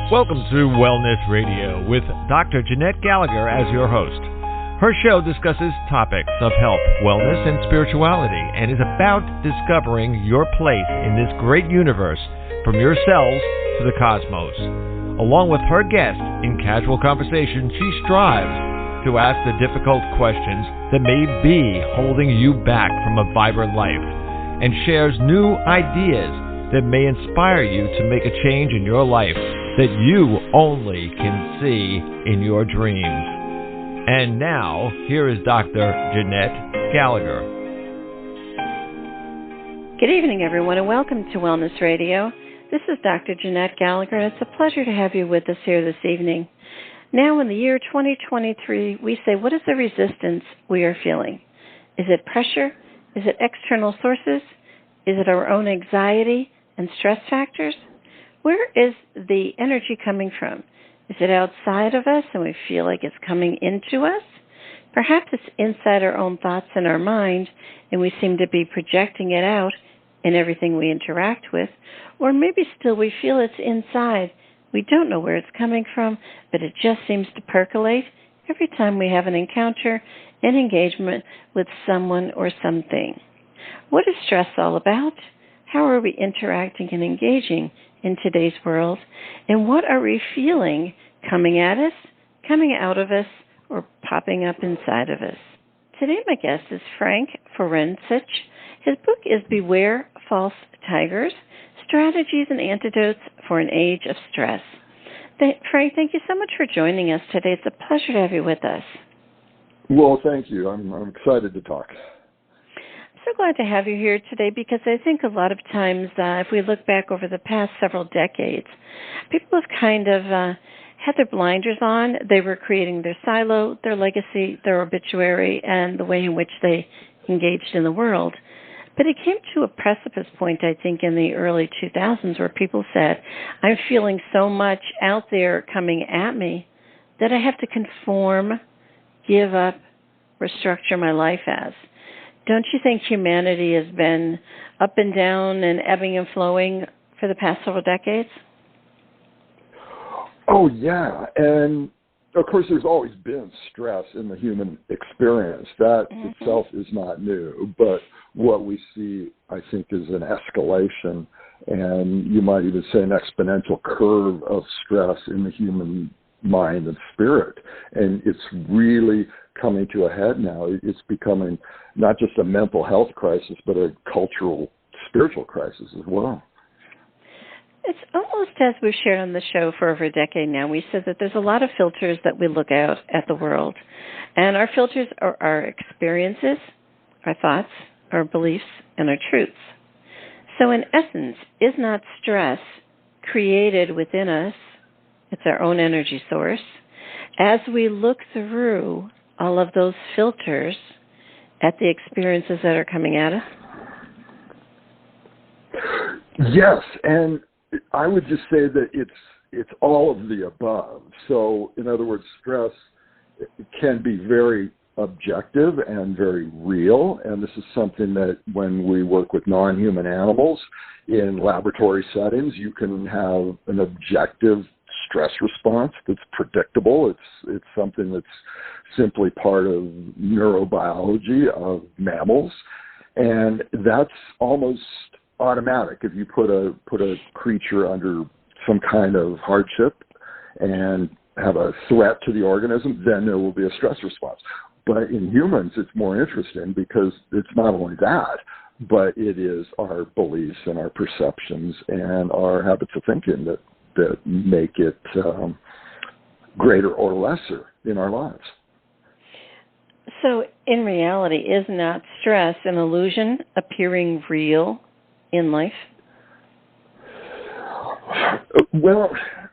Welcome to Wellness Radio with Dr. Jeanette-Gallagher as your host. Her show discusses topics of health, wellness, and spirituality, and is about discovering your place in this great universe, from your cells to the cosmos. Along with her guest, in casual conversation, she strives to ask the difficult questions that may be holding you back from a vibrant life, and shares new ideas that may inspire you to make a change in your life that you only can see in your dreams. And now, here is Dr. Jeanette-Gallagher. Good evening, everyone, and welcome to Wellness Radio. This is Dr. Jeanette-Gallagher, and it's a pleasure to have you with us here this evening. Now, in the year 2023, we say, what is the resistance we are feeling? Is it pressure? Is it external sources? Is it our own anxiety and stress factors? Where is the energy coming from? Is it outside of us and we feel like it's coming into us? Perhaps it's inside our own thoughts and our mind, and we seem to be projecting it out in everything we interact with. Or maybe still we feel it's inside. We don't know where it's coming from, but it just seems to percolate every time we have an encounter, an engagement with someone or something. What is stress all about? How are we interacting and engaging in today's world? And what are we feeling coming at us, coming out of us, or popping up inside of us? Today my guest is Frank Forencich. His book is Beware False Tigers, Strategies and Antidotes for an Age of Stress. Frank, thank you so much for joining us today. It's a pleasure to have you with us. Well, thank you. I'm excited to talk. So glad to have you here today, because I think a lot of times, if we look back over the past several decades, people have kind of had their blinders on. They were creating their silo, their legacy, their obituary, and the way in which they engaged in the world. But it came to a precipice point, I think, in the early 2000s where people said, I'm feeling so much out there coming at me that I have to conform, give up, restructure my life as. Don't you think humanity has been up and down and ebbing and flowing for the past several decades? Oh, yeah. And, of course, there's always been stress in the human experience. That itself is not new. But what we see, I think, is an escalation, and you might even say an exponential curve of stress in the human mind and spirit. And it's really coming to a head now. It's becoming not just a mental health crisis, but a cultural, spiritual crisis as well. It's almost as we've shared on the show for over a decade now. We said that there's a lot of filters that we look out at the world. And our filters are our experiences, our thoughts, our beliefs, and our truths. So in essence, is not stress created within us? It's our own energy source. As we look through all of those filters at the experiences that are coming at us? Yes, and I would just say that it's all of the above. So, in other words, stress can be very objective and very real, and this is something that when we work with non-human animals in laboratory settings, you can have an objective stress response that's predictable. It's something that's simply part of neurobiology of mammals, and that's almost automatic. If you put a creature under some kind of hardship and have a threat to the organism, then there will be a stress response. But in humans, it's more interesting because it's not only that, but it is our beliefs and our perceptions and our habits of thinking that make it greater or lesser in our lives. So in reality, is not stress an illusion appearing real in life? Well,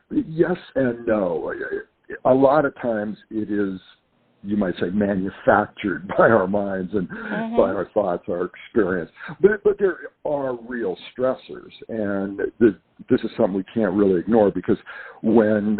yes and no. A lot of times it is, you might say, manufactured by our minds and by our thoughts, our experience. But there are real stressors, and this is something we can't really ignore, because when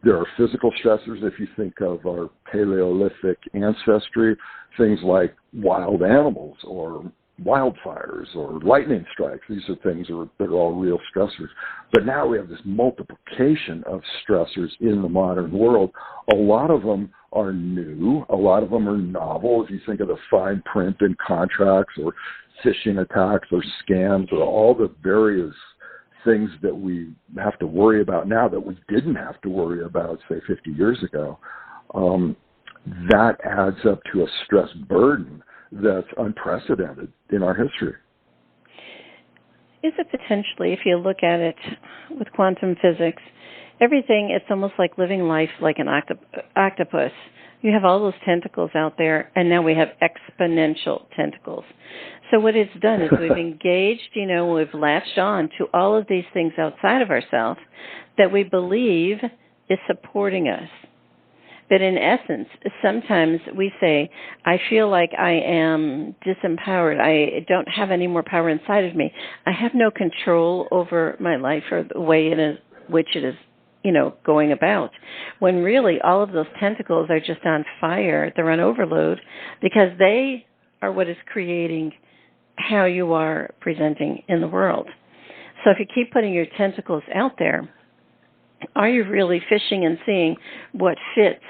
there are physical stressors, if you think of our Paleolithic ancestry, things like wild animals or wildfires or lightning strikes. These are things that are all real stressors. But now we have this multiplication of stressors in the modern world. A lot of them are new. A lot of them are novel. If you think of the fine print in contracts or phishing attacks or scams or all the various things that we have to worry about now that we didn't have to worry about, say, 50 years ago, that adds up to a stress burden that's unprecedented in our history. Is it potentially, if you look at it with quantum physics, everything, it's almost like living life like an octopus. You have all those tentacles out there, and now we have exponential tentacles. So what it's done is we've engaged, we've latched on to all of these things outside of ourselves that we believe is supporting us. But in essence, sometimes we say, I feel like I am disempowered. I don't have any more power inside of me. I have no control over my life or the way in which it is, going about. When really all of those tentacles are just on fire. They're on overload because they are what is creating how you are presenting in the world. So if you keep putting your tentacles out there, are you really fishing and seeing what fits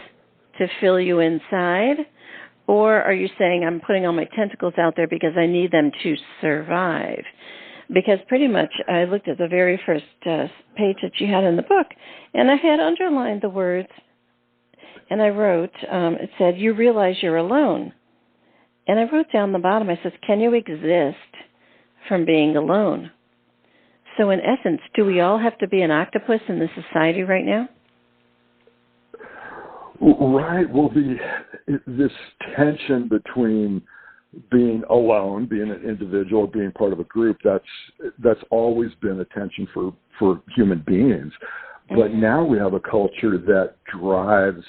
to fill you inside? Or are you saying, I'm putting all my tentacles out there because I need them to survive? Because pretty much I looked at the very first page that you had in the book, and I had underlined the words, and I wrote, it said, you realize you're alone. And I wrote down the bottom, I said, can you exist from being alone? So in essence, do we all have to be an octopus in this society right now? Right. Well, this tension between being alone, being an individual, being part of a group, that's always been a tension for human beings. But now we have a culture that drives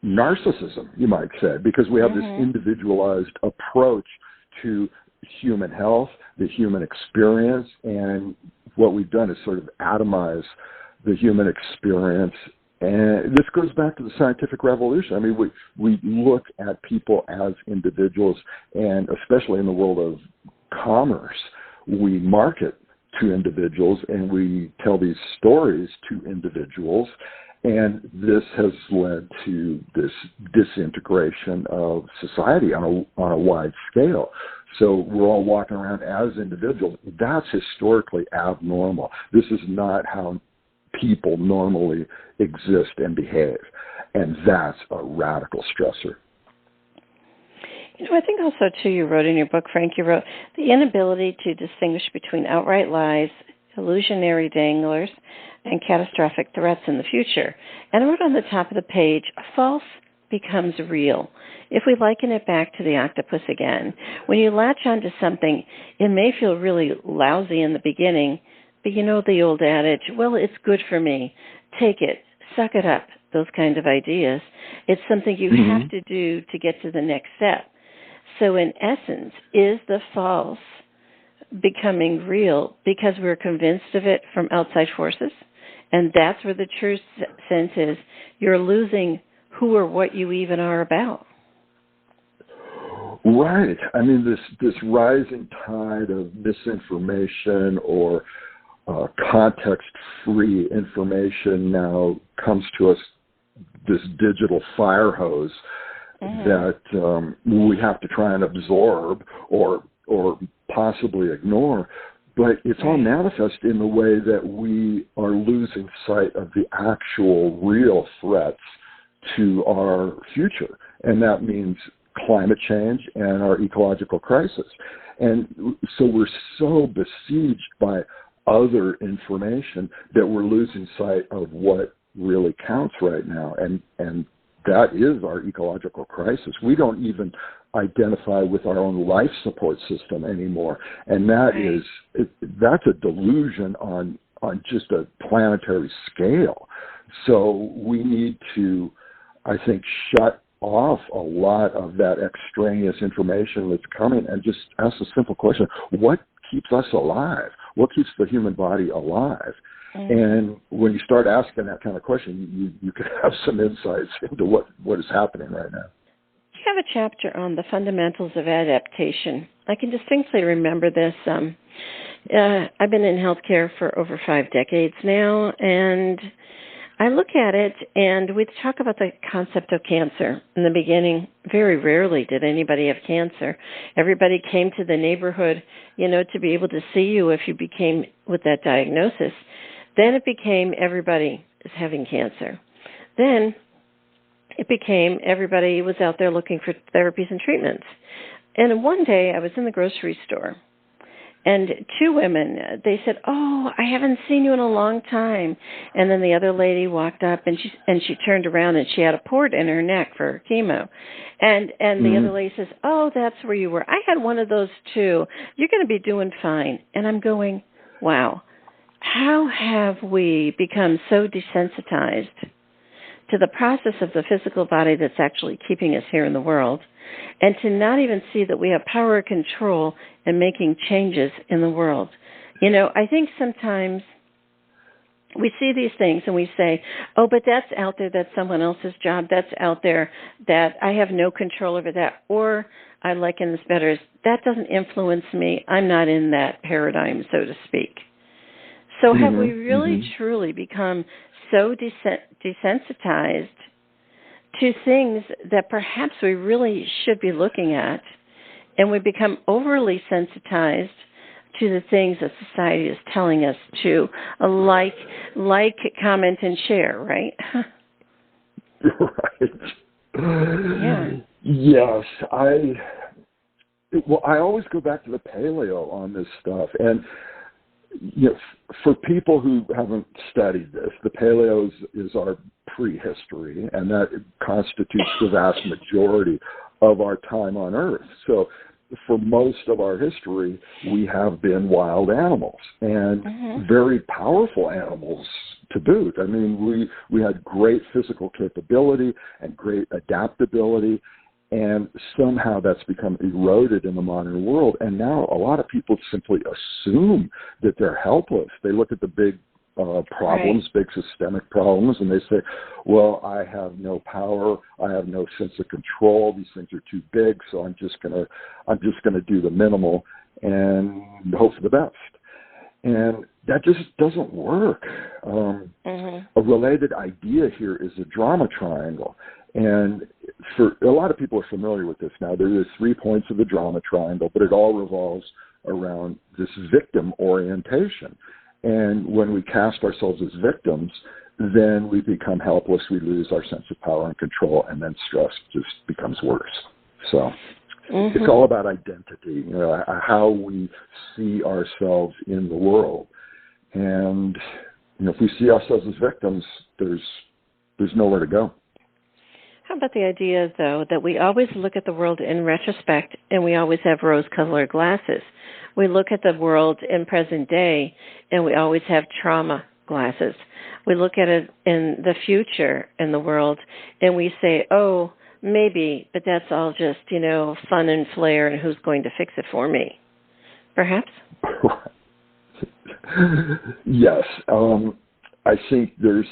narcissism, you might say, because we have this individualized approach to human health, the human experience, and what we've done is sort of atomize the human experience. And this goes back to the scientific revolution. I mean, we look at people as individuals, and especially in the world of commerce, we market to individuals and we tell these stories to individuals. And this has led to this disintegration of society on a wide scale. So we're all walking around as individuals. That's historically abnormal. This is not how people normally exist and behave. And that's a radical stressor. I think also, too, you wrote in your book, Frank, you wrote, the inability to distinguish between outright lies, illusionary danglers, and catastrophic threats in the future. And I wrote on the top of the page, false becomes real. If we liken it back to the octopus again, when you latch onto something, it may feel really lousy in the beginning, but you know the old adage, well, it's good for me. Take it, suck it up, those kind of ideas. It's something you have to do to get to the next step. So in essence, is the false becoming real because we're convinced of it from outside forces? And that's where the true sense is. You're losing who or what you even are about. Right. I mean, this rising tide of misinformation or context-free information now comes to us, this digital fire hose that we have to try and absorb or possibly ignore. But it's all manifest in the way that we are losing sight of the actual real threats to our future. And that means climate change and our ecological crisis. And so we're so besieged by other information that we're losing sight of what really counts right now. And that is our ecological crisis. We don't even identify with our own life support system anymore. And that's a delusion on just a planetary scale. So we need to, I think, shut off a lot of that extraneous information that's coming and just ask a simple question: what keeps us alive? What keeps the human body alive? And when you start asking that kind of question, you could have some insights into what is happening right now. have a chapter on the fundamentals of adaptation. I can distinctly remember this. I've been in healthcare for over 5 decades now, and I look at it, and we talk about the concept of cancer. In the beginning, very rarely did anybody have cancer. Everybody came to the neighborhood, to be able to see you if you became with that diagnosis. Then it became everybody is having cancer. Then it became everybody was out there looking for therapies and treatments. And one day I was in the grocery store, and 2 women, they said, "Oh, I haven't seen you in a long time." And then the other lady walked up, and she turned around, and she had a port in her neck for chemo. And the other lady says, "Oh, that's where you were. I had one of those too. You're going to be doing fine." And I'm going, wow, how have we become so desensitized to the process of the physical body that's actually keeping us here in the world, and to not even see that we have power and control in making changes in the world. I think sometimes we see these things and we say, oh, but that's out there, that's someone else's job, that's out there, that I have no control over that, or I liken this better as, that doesn't influence me, I'm not in that paradigm, so to speak. So have we really truly become so desensitized to things that perhaps we really should be looking at, and we become overly sensitized to the things that society is telling us to like, comment, and share, right? Right. Yeah. Yes, I always go back to the paleo on this stuff, and for people who haven't studied this, the paleo is our prehistory, and that constitutes the vast majority of our time on Earth. So for most of our history, we have been wild animals, and very powerful animals to boot. I mean, we had great physical capability and great adaptability, and somehow that's become eroded in the modern world. And now a lot of people simply assume that they're helpless. They look at the big problems, big systemic problems, and they say, well, I have no power, I have no sense of control, these things are too big, so I'm just gonna do the minimal and hope for the best. And that just doesn't work. A related idea here is the drama triangle. And for a lot of people are familiar with this now. There are 3 points of the drama triangle, but it all revolves around this victim orientation. And when we cast ourselves as victims, then we become helpless, we lose our sense of power and control, and then stress just becomes worse. So it's all about identity, how we see ourselves in the world. And if we see ourselves as victims, there's nowhere to go. How about the idea, though, that we always look at the world in retrospect, and we always have rose-colored glasses? We look at the world in present day, and we always have trauma glasses. We look at it in the future in the world, and we say, oh, maybe, but that's all just, fun and flair, and who's going to fix it for me? Perhaps? Yes. I think there's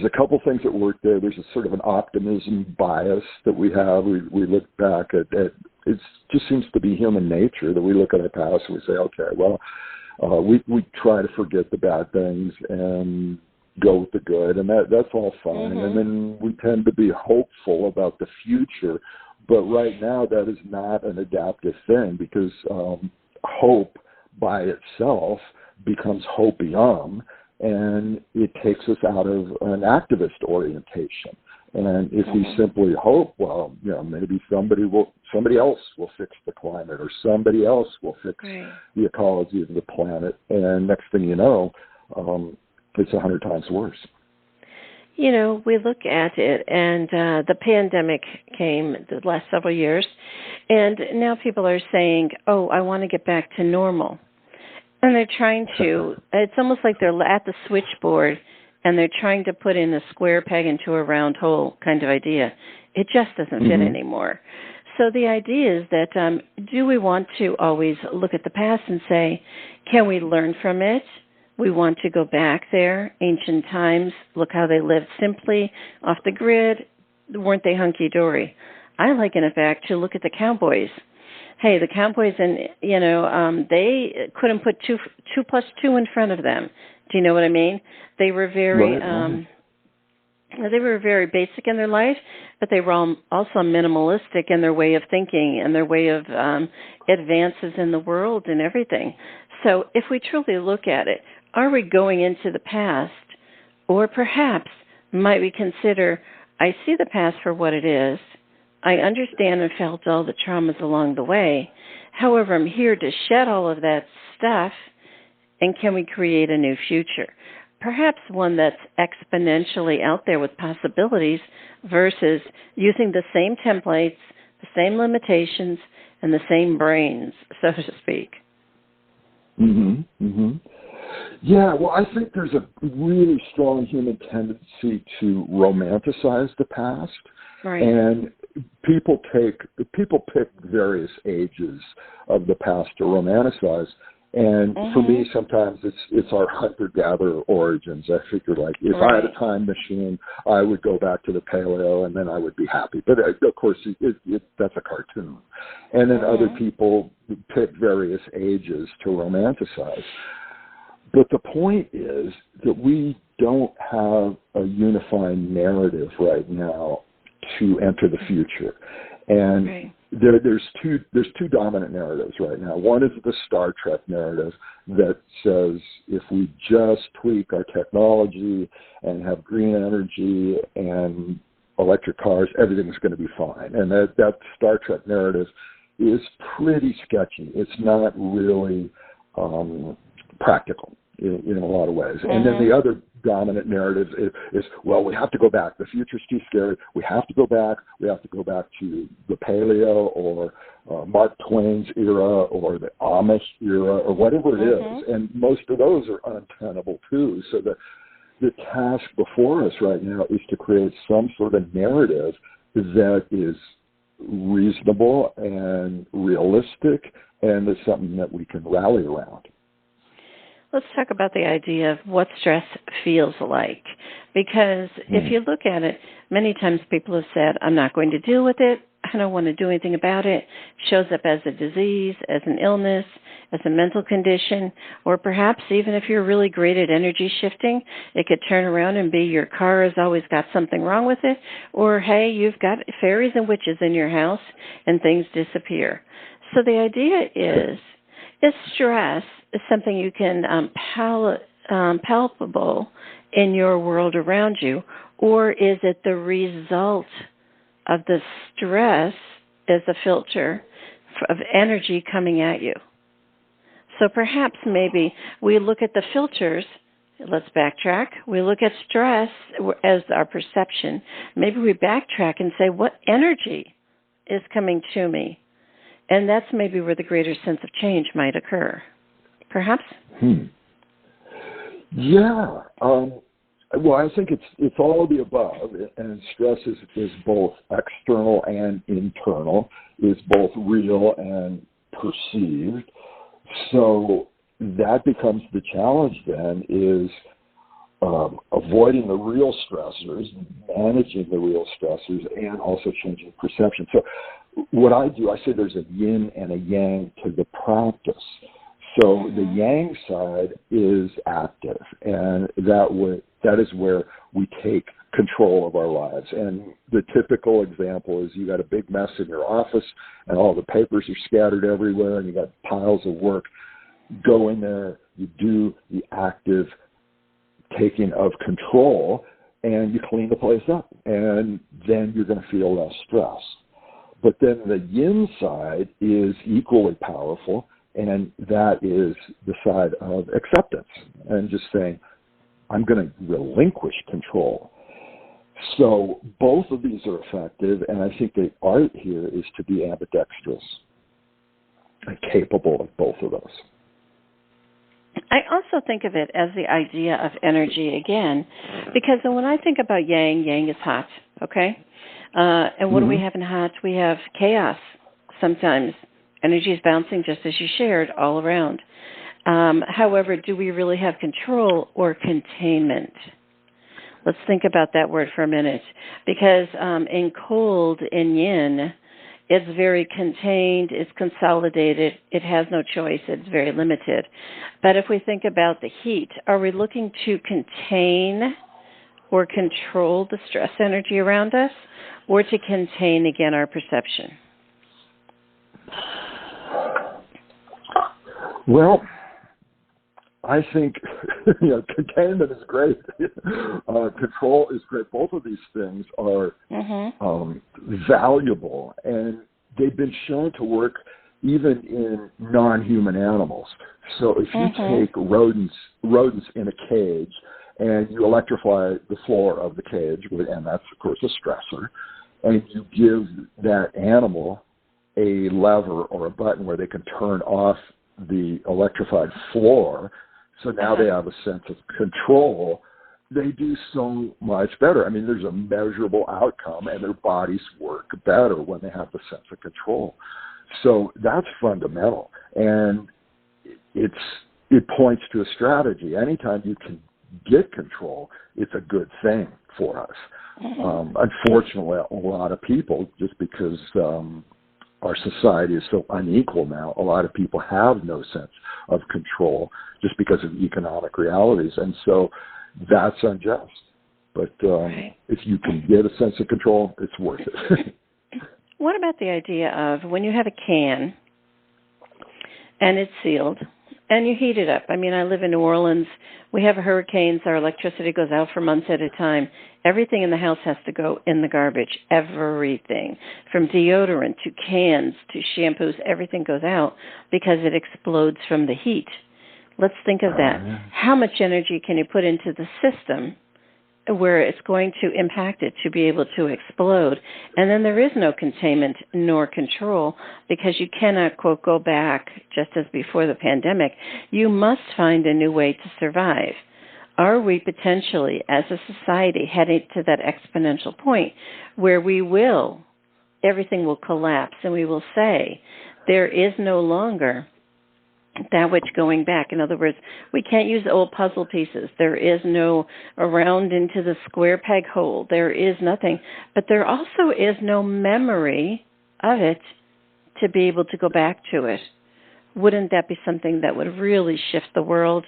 a couple things that work there. There's a sort of an optimism bias that we have. We look back at it just seems to be human nature that we look at our past and we say, okay, well, we try to forget the bad things and go with the good, and that's all fine. And then we tend to be hopeful about the future. But right now, that is not an adaptive thing, because hope by itself becomes hopium, and it takes us out of an activist orientation. And if we simply hope, well, maybe somebody else will fix the climate, or somebody else will fix the ecology of the planet, and next thing you know, it's 100 times worse. We look at it, and the pandemic came the last several years, and now people are saying, oh, I want to get back to normal. And they're trying to, it's almost like they're at the switchboard, and they're trying to put in a square peg into a round hole kind of idea. It just doesn't fit anymore. So the idea is that do we want to always look at the past and say, can we learn from it? We want to go back there, ancient times, look how they lived simply, off the grid. Weren't they hunky-dory? I liken it back to look at the cowboys. Hey, the cowboys, and they couldn't put two plus two in front of them. Do you know what I mean? They were very they were very basic in their life, but they were also minimalistic in their way of thinking and their way of advances in the world and everything. So if we truly look at it, are we going into the past, or perhaps might we consider, I see the past for what it is, I understand and felt all the traumas along the way. However, I'm here to shed all of that stuff, and can we create a new future? Perhaps one that's exponentially out there with possibilities versus using the same templates, the same limitations, and the same brains, so to speak. Mm-hmm. Mm-hmm. Yeah, well, I think there's a really strong human tendency to romanticize the past. Right. And people pick various ages of the past to romanticize. And for me, sometimes it's our hunter-gatherer origins. I figure, like, if I had a time machine, I would go back to the paleo, and then I would be happy. But, of course, that's a cartoon. And then other people pick various ages to romanticize. But the point is that we don't have a unifying narrative right now to enter the future. And there's two dominant narratives right now. One is the Star Trek narrative that says if we just tweak our technology and have green energy and electric cars, everything's going to be fine. And that Star Trek narrative is pretty sketchy. It's not really practical in a lot of ways. And then the other dominant narrative is, well, we have to go back. The future's too scary. We have to go back. We have to go back to the paleo or Mark Twain's era or the Amish era or whatever it is. And most of those are untenable too. So the task before us right now is to create some sort of narrative that is reasonable and realistic and is something that we can rally around. Let's talk about the idea of what stress feels like. Because if you look at it, many times people have said, I'm not going to deal with it. I don't want to do anything about it. It shows up as a disease, as an illness, as a mental condition, or perhaps even if you're really great at energy shifting, it could turn around and be your car has always got something wrong with it, or, hey, you've got fairies and witches in your house and things disappear. So the idea is stress is something you can palpable in your world around you, or is it the result of the stress as a filter of energy coming at you? So perhaps maybe we look at the filters. Let's backtrack. We look at stress as our perception. Maybe we backtrack and say, what energy is coming to me? And that's maybe where the greater sense of change might occur. Perhaps? Yeah. Well, I think it's all of the above, and stress is both external and internal, is both real and perceived. So that becomes the challenge then is avoiding the real stressors, managing the real stressors, and also changing perception. So what I do, I say there's a yin and a yang to the practice. So the yang side is active, and that is where we take control of our lives. And the typical example is you got a big mess in your office, and all the papers are scattered everywhere, and you got piles of work. Go in there, you do the active taking of control, and you clean the place up, and then you're going to feel less stress. But then the yin side is equally powerful, and that is the side of acceptance and just saying, I'm going to relinquish control. So both of these are effective, and I think the art here is to be ambidextrous and capable of both of those. I also think of it as the idea of energy again, because when I think about yang, yang is hot, okay? And what do we have in hot? We have chaos sometimes. Energy is bouncing, just as you shared, all around. However, do we really have control or containment? Let's think about that word for a minute, because in cold, in yin, it's very contained, it's consolidated, it has no choice, it's very limited. But if we think about the heat, are we looking to contain or control the stress energy around us, or to contain, again, our perception? Well, I think containment is great. Control is great. Both of these things are valuable, and they've been shown to work even in non-human animals. So if you take rodents in a cage and you electrify the floor of the cage, and that's, of course, a stressor, and you give that animal a lever or a button where they can turn off the electrified floor, so now they have a sense of control, they do so much better. I mean, there's a measurable outcome, and their bodies work better when they have the sense of control. So that's fundamental, and it points to a strategy. Anytime you can get control, it's a good thing for us. Unfortunately, a lot of people, just because our society is so unequal now, a lot of people have no sense of control just because of economic realities, and so that's unjust. But if you can get a sense of control, it's worth it. What about the idea of when you have a can and it's sealed and you heat it up? I mean, I live in New Orleans. We have hurricanes. Our electricity goes out for months at a time. Everything in the house has to go in the garbage. Everything. From deodorant to cans to shampoos, everything goes out because it explodes from the heat. Let's think of that. How much energy can you put into the system where it's going to impact it to be able to explode? And then there is no containment nor control, because you cannot, quote, go back just as before the pandemic. You must find a new way to survive. Are we potentially, as a society, heading to that exponential point where everything will collapse, and we will say there is no longer that which going back? In other words, we can't use old puzzle pieces. There is no around into the square peg hole. There is nothing. But there also is no memory of it to be able to go back to it. Wouldn't that be something that would really shift the world?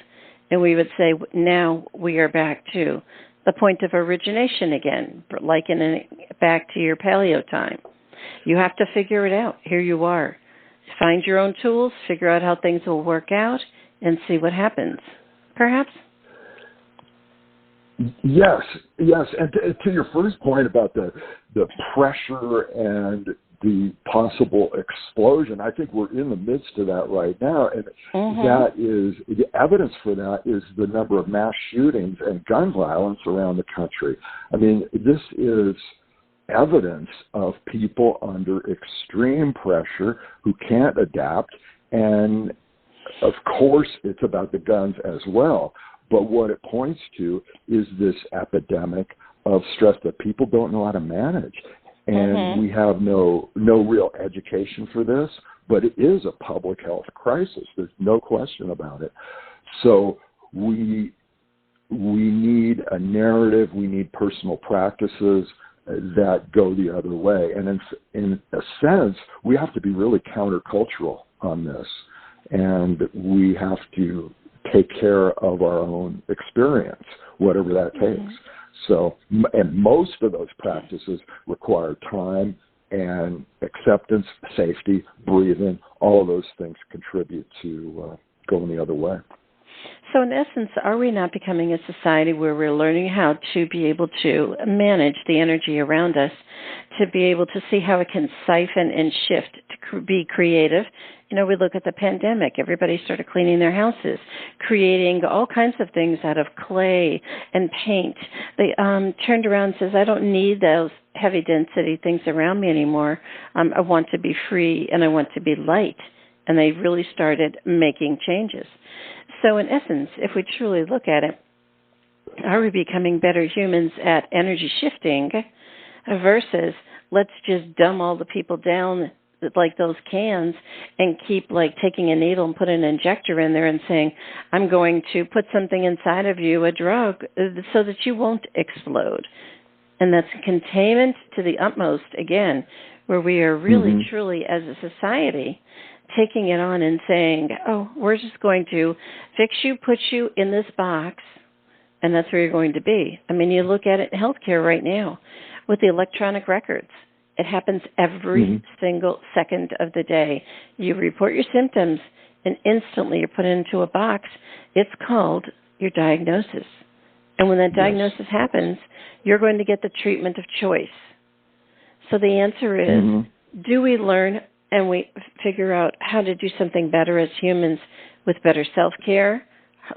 And we would say, now we are back to the point of origination again, like back to your paleo time. You have to figure it out. Here you are. Find your own tools, figure out how things will work out, and see what happens, perhaps? Yes. And to your first point about the pressure and the possible explosion, I think we're in the midst of that right now. And that is, the evidence for that is the number of mass shootings and gun violence around the country. I mean, this is evidence of people under extreme pressure who can't adapt, and of course it's about the guns as well, but what it points to is this epidemic of stress that people don't know how to manage, and we have no real education for this, but it is a public health crisis. There's no question about it. So we need a narrative, we need personal practices that go the other way. And in a sense, we have to be really countercultural on this. And we have to take care of our own experience, whatever that takes. So, and most of those practices require time and acceptance, safety, breathing. All of those things contribute to going the other way. So in essence, are we not becoming a society where we're learning how to be able to manage the energy around us, to be able to see how it can siphon and shift, to be creative? You know, we look at the pandemic. Everybody started cleaning their houses, creating all kinds of things out of clay and paint. They turned around and says, I don't need those heavy density things around me anymore. I want to be free and I want to be light. And they really started making changes. So in essence, if we truly look at it, are we becoming better humans at energy shifting versus let's just dumb all the people down like those cans and keep like taking a needle and put an injector in there and saying, I'm going to put something inside of you, a drug, so that you won't explode. And that's containment to the utmost, again, where we are really, truly, as a society, taking it on and saying, oh, we're just going to fix you, put you in this box, and that's where you're going to be. I mean, you look at it in healthcare right now with the electronic records. It happens every single second of the day. You report your symptoms, and instantly you're put into a box. It's called your diagnosis. And when that diagnosis happens, you're going to get the treatment of choice. So the answer is, do we learn and we figure out how to do something better as humans with better self-care,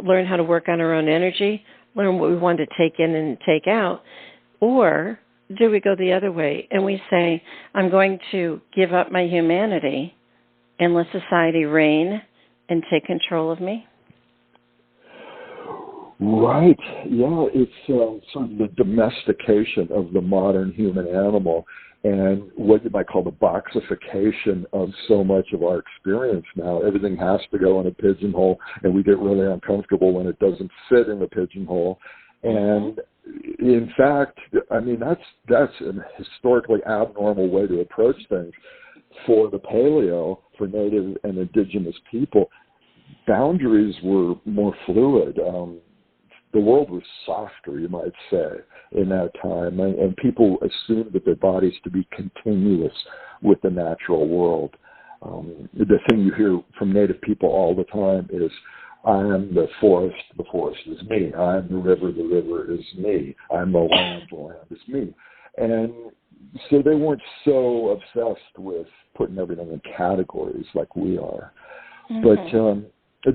learn how to work on our own energy, learn what we want to take in and take out, or do we go the other way and we say, I'm going to give up my humanity and let society reign and take control of me? Right. Yeah, it's sort of the domestication of the modern human animal and what you might call the boxification of so much of our experience now. Everything has to go in a pigeonhole, and we get really uncomfortable when it doesn't fit in the pigeonhole. And in fact, I mean, that's an historically abnormal way to approach things. For the paleo, for native and indigenous people, boundaries were more fluid. The world was softer, you might say, in that time, and people assumed that their bodies to be continuous with the natural world. The thing you hear from Native people all the time is, I am the forest is me. I am the river is me. I'm the land is me. And so they weren't so obsessed with putting everything in categories like we are. But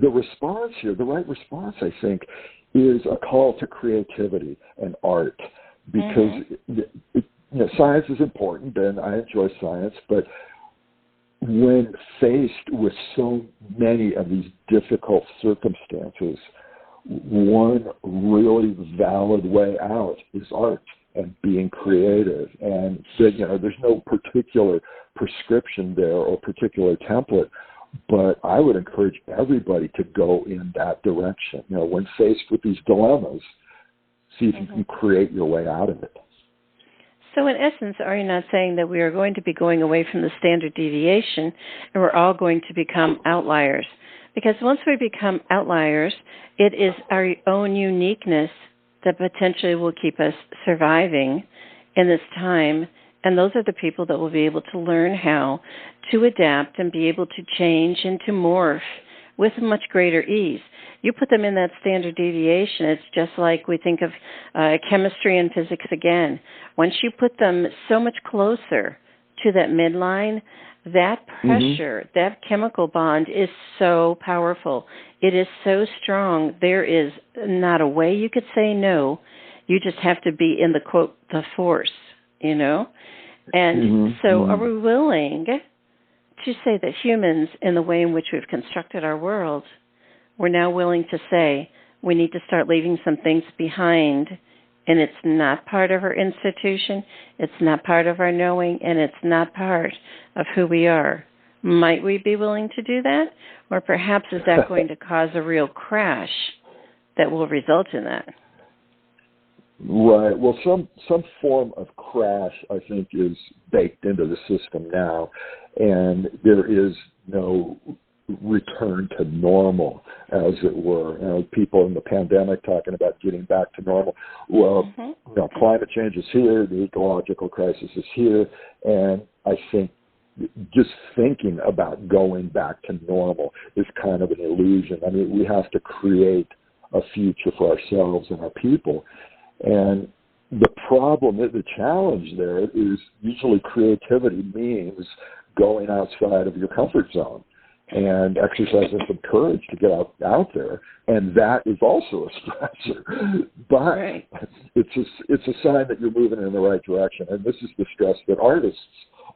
the response here, the right response, I think, is a call to creativity and art, because science is important, and I enjoy science, but when faced with so many of these difficult circumstances, one really valid way out is art and being creative. And there's no particular prescription there or particular template, but I would encourage everybody to go in that direction. When faced with these dilemmas, see if you can create your way out of it. So in essence, are you not saying that we are going to be going away from the standard deviation and we're all going to become outliers? Because once we become outliers, it is our own uniqueness that potentially will keep us surviving in this time. And those are the people that will be able to learn how to adapt and be able to change and to morph with much greater ease. You put them in that standard deviation, it's just like we think of chemistry and physics again. Once you put them so much closer to that midline, that pressure, that chemical bond is so powerful. It is so strong. There is not a way you could say no. You just have to be in the, quote, the force, And so are we willing to say that humans, in the way in which we've constructed our world, we're now willing to say we need to start leaving some things behind, and it's not part of our institution, it's not part of our knowing, and it's not part of who we are. Might we be willing to do that? Or perhaps is that going to cause a real crash that will result in that? Right. Well, some form of crash, I think, is baked into the system now, and there is no return to normal, as it were. People in the pandemic talking about getting back to normal. Well, climate change is here, the ecological crisis is here, and I think just thinking about going back to normal is kind of an illusion. I mean, we have to create a future for ourselves and our people. And the problem, the challenge there is usually creativity means going outside of your comfort zone and exercising some courage to get out there. And that is also a stressor. But it's a sign that you're moving in the right direction. And this is the stress that artists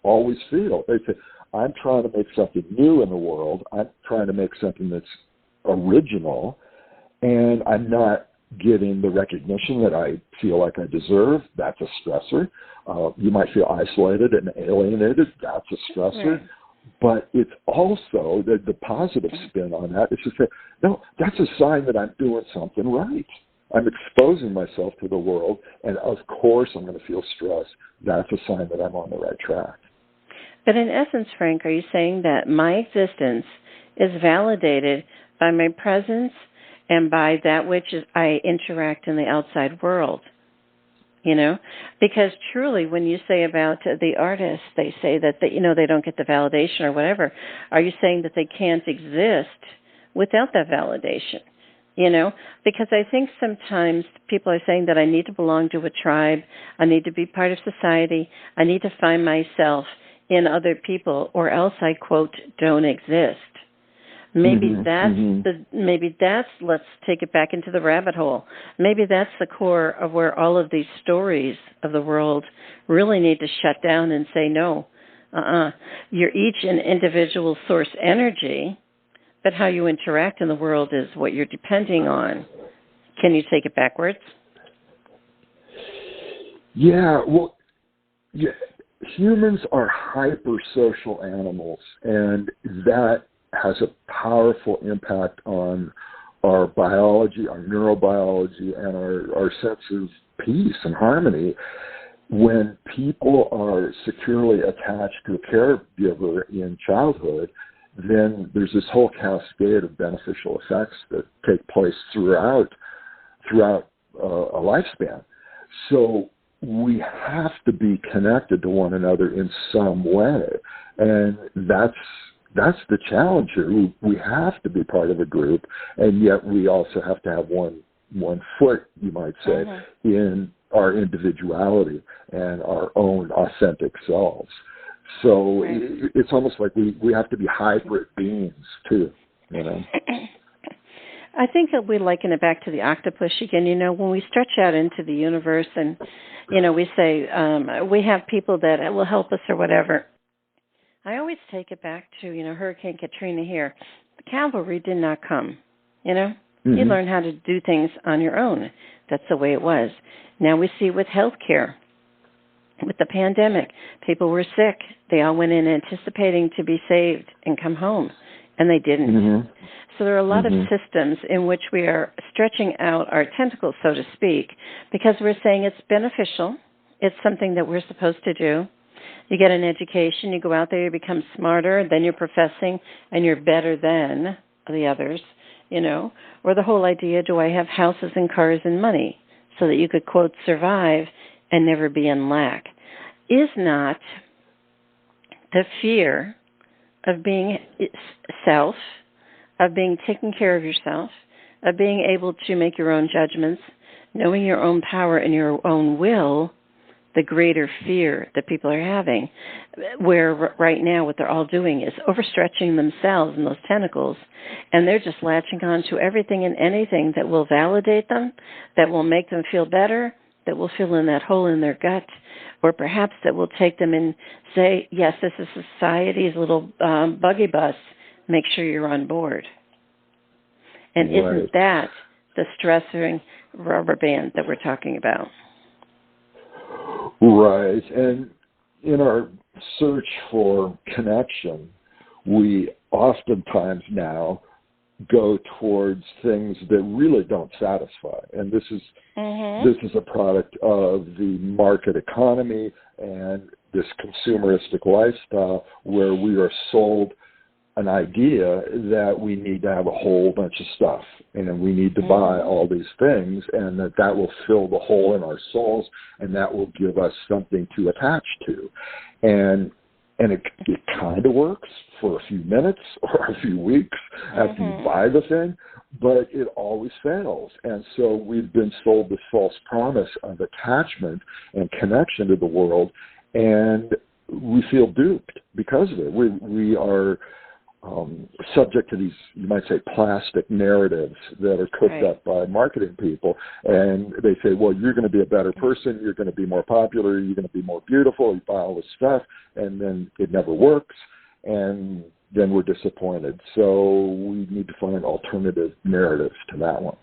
always feel. They say, I'm trying to make something new in the world. I'm trying to make something that's original, and I'm not getting the recognition that I feel like I deserve. That's a stressor. You might feel isolated and alienated. That's a stressor. But it's also the positive spin on that is to say, no, that's a sign that I'm doing something right. I'm exposing myself to the world, and of course I'm going to feel stress. That's a sign that I'm on the right track. But in essence, Frank, are you saying that my existence is validated by my presence and by that which I interact in the outside world? You know, because truly when you say about the artists, they say that they don't get the validation or whatever. Are you saying that they can't exist without that validation? You know, because I think sometimes people are saying that I need to belong to a tribe, I need to be part of society, I need to find myself in other people, or else I, quote, don't exist. Maybe that's let's take it back into the rabbit hole. Maybe that's the core of where all of these stories of the world really need to shut down and say, no, you're each an individual source energy, but how you interact in the world is what you're depending on. Can you take it backwards? Yeah, well, humans are hyper-social animals, and that has a powerful impact on our biology, our neurobiology, and our sense of peace and harmony. When people are securely attached to a caregiver in childhood, then there's this whole cascade of beneficial effects that take place throughout a lifespan. So we have to be connected to one another in some way, and that's the challenge here. We have to be part of a group, and yet we also have to have one foot, you might say, in our individuality and our own authentic selves. So it's almost like we have to be hybrid beings too, you know. I think that we liken it back to the octopus again. You know, when we stretch out into the universe and, you know, we say we have people that will help us or whatever, I always take it back to, you know, Hurricane Katrina here. The cavalry did not come, you know. Mm-hmm. You learn how to do things on your own. That's the way it was. Now we see with healthcare, with the pandemic, people were sick. They all went in anticipating to be saved and come home, and they didn't. Mm-hmm. So there are a lot of systems in which we are stretching out our tentacles, so to speak, because we're saying it's beneficial. It's something that we're supposed to do. You get an education, you go out there, you become smarter, then you're professing, and you're better than the others, you know. Or the whole idea, do I have houses and cars and money so that you could, quote, survive and never be in lack? Is not the fear of being self, of being taken care of yourself, of being able to make your own judgments, knowing your own power and your own will, the greater fear that people are having, where right now what they're all doing is overstretching themselves in those tentacles, and they're just latching on to everything and anything that will validate them, that will make them feel better, that will fill in that hole in their gut, or perhaps that will take them and say, yes, this is society's little buggy bus, make sure you're on board. And isn't that the stressing rubber band that we're talking about? Right. And in our search for connection, we oftentimes now go towards things that really don't satisfy. And this is a product of the market economy and this consumeristic lifestyle where we are sold an idea that we need to have a whole bunch of stuff and we need to buy all these things, and that will fill the hole in our souls and that will give us something to attach to. And it kind of works for a few minutes or a few weeks after you buy the thing, but it always fails. And so we've been sold this false promise of attachment and connection to the world, and we feel duped because of it. We are subject to these, you might say, plastic narratives that are cooked up by marketing people. And they say, well, you're going to be a better person, you're going to be more popular, you're going to be more beautiful, you buy all this stuff, and then it never works, and then we're disappointed. So we need to find alternative narratives to that one.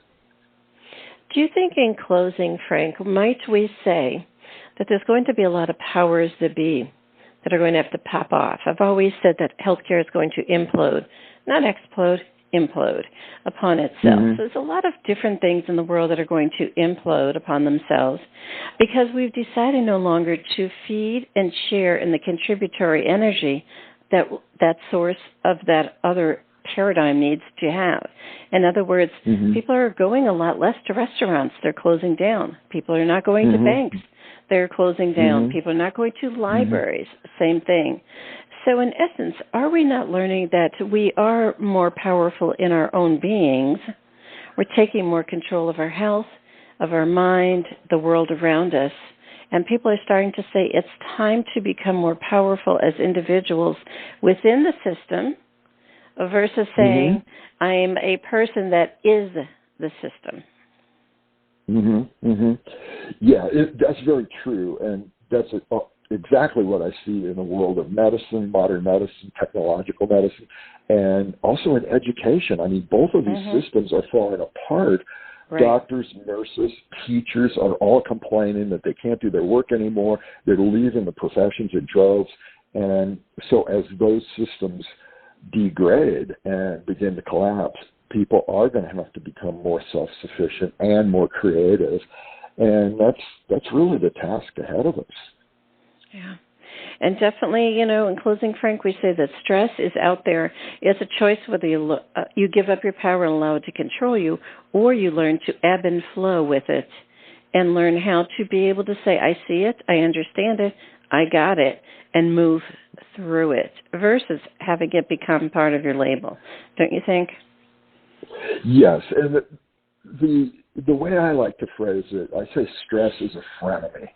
Do you think, in closing, Frank, might we say that there's going to be a lot of powers that be that are going to have to pop off. I've always said that healthcare is going to implode, not explode, implode upon itself. So there's a lot of different things in the world that are going to implode upon themselves because we've decided no longer to feed and share in the contributory energy that source of that other paradigm needs to have. In other words, people are going a lot less to restaurants. They're closing down. People are not going to banks. They're closing down. People are not going to libraries. Same thing. So in essence, are we not learning that we are more powerful in our own beings? We're taking more control of our health, of our mind, the world around us. And people are starting to say it's time to become more powerful as individuals within the system versus saying I'm a person that is the system. Yeah, that's very true. And that's exactly what I see in the world of medicine, modern medicine, technological medicine, and also in education. I mean, both of these systems are falling apart. Right. Doctors, nurses, teachers are all complaining that they can't do their work anymore. They're leaving the professions in droves. And so as those systems degrade and begin to collapse, people are going to have to become more self-sufficient and more creative. And that's really the task ahead of us. Yeah. And definitely, in closing, Frank, we say that stress is out there. It's a choice whether you give up your power and allow it to control you, or you learn to ebb and flow with it and learn how to be able to say, I see it, I understand it, I got it, and move through it versus having it become part of your label. Don't you think? Yes. And the way I like to phrase it, I say stress is a frenemy,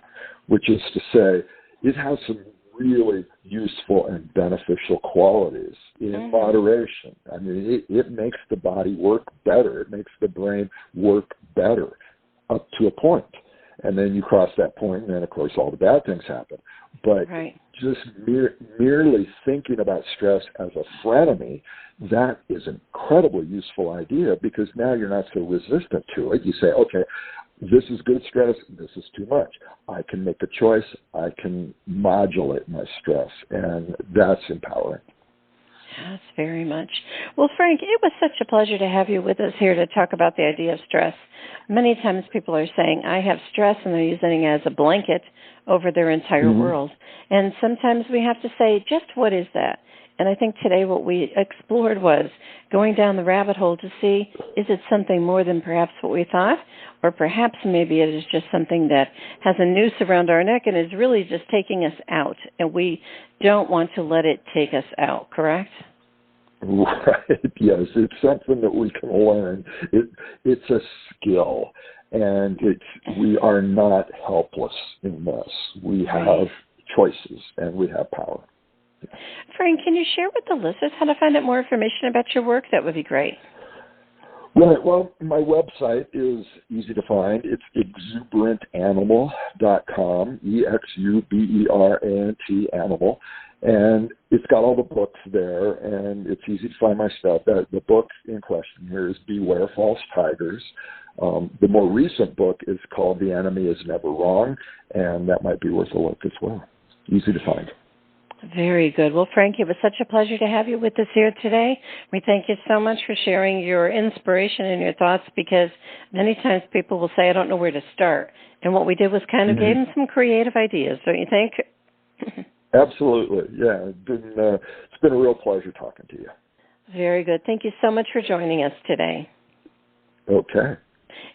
which is to say it has some really useful and beneficial qualities in moderation. I mean, it makes the body work better. It makes the brain work better up to a point. And then you cross that point, and then, of course, all the bad things happen. But just merely thinking about stress as a frenemy, that is an incredibly useful idea because now you're not so resistant to it. You say, okay, this is good stress, this is too much. I can make a choice, I can modulate my stress, and that's empowering. Yes, very much. Well, Frank, it was such a pleasure to have you with us here to talk about the idea of stress. Many times people are saying, I have stress, and they're using it as a blanket over their entire world. And sometimes we have to say, just what is that? And I think today what we explored was going down the rabbit hole to see, is it something more than perhaps what we thought? Or perhaps maybe it is just something that has a noose around our neck and is really just taking us out. And we don't want to let it take us out, correct? Right, yes. It's something that we can learn. It's a skill. And we are not helpless in this. We have choices and we have power. Frank, can you share with the listeners how to find out more information about your work? That would be great. Right. Well, my website is easy to find. It's exuberantanimal.com, EXUBERANT animal. And it's got all the books there, and it's easy to find my stuff. The book in question here is Beware False Tigers. The more recent book is called The Enemy is Never Wrong, and that might be worth a look as well. Easy to find. Very good. Well, Frank, it was such a pleasure to have you with us here today. We thank you so much for sharing your inspiration and your thoughts because many times people will say, I don't know where to start. And what we did was kind of gave them some creative ideas, don't you think? Absolutely. Yeah. It's been a real pleasure talking to you. Very good. Thank you so much for joining us today. Okay.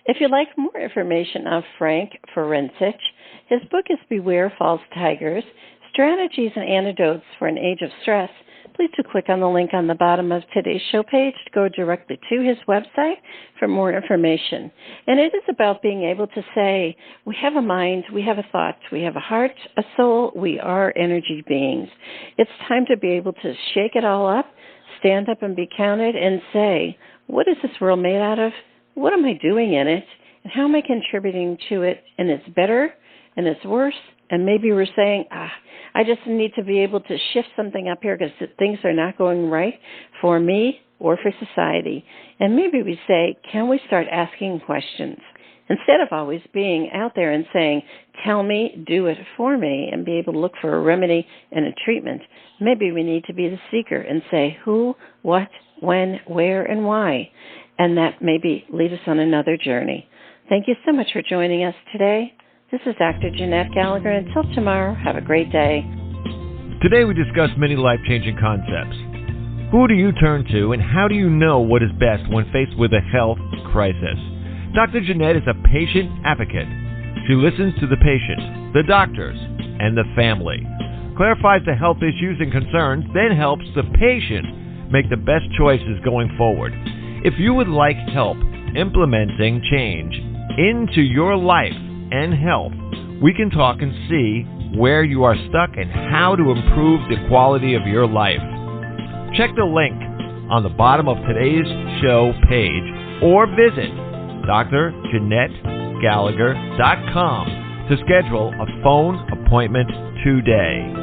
If you'd like more information on Frank Forencich, his book is Beware False Tigers, Strategies and Antidotes for an Age of Stress. Please do click on the link on the bottom of today's show page to go directly to his website for more information. And it is about being able to say, we have a mind, we have a thought, we have a heart, a soul, we are energy beings. It's time to be able to shake it all up, stand up and be counted, and say, what is this world made out of? What am I doing in it? And how am I contributing to it? And it's better, and it's worse. And maybe we're saying, I just need to be able to shift something up here because things are not going right for me or for society. And maybe we say, can we start asking questions? Instead of always being out there and saying, tell me, do it for me, and be able to look for a remedy and a treatment, maybe we need to be the seeker and say who, what, when, where, and why, and that maybe lead us on another journey. Thank you so much for joining us today. This is Dr. Jeanette Gallagher. Until tomorrow, have a great day. Today we discussed many life-changing concepts. Who do you turn to, and how do you know what is best when faced with a health crisis? Dr. Jeanette is a patient advocate. She listens to the patient, the doctors, and the family, clarifies the health issues and concerns, then helps the patient make the best choices going forward. If you would like help implementing change into your life and health, we can talk and see where you are stuck and how to improve the quality of your life. Check the link on the bottom of today's show page or visit dr-jeanette-gallagher.com to schedule a phone appointment today.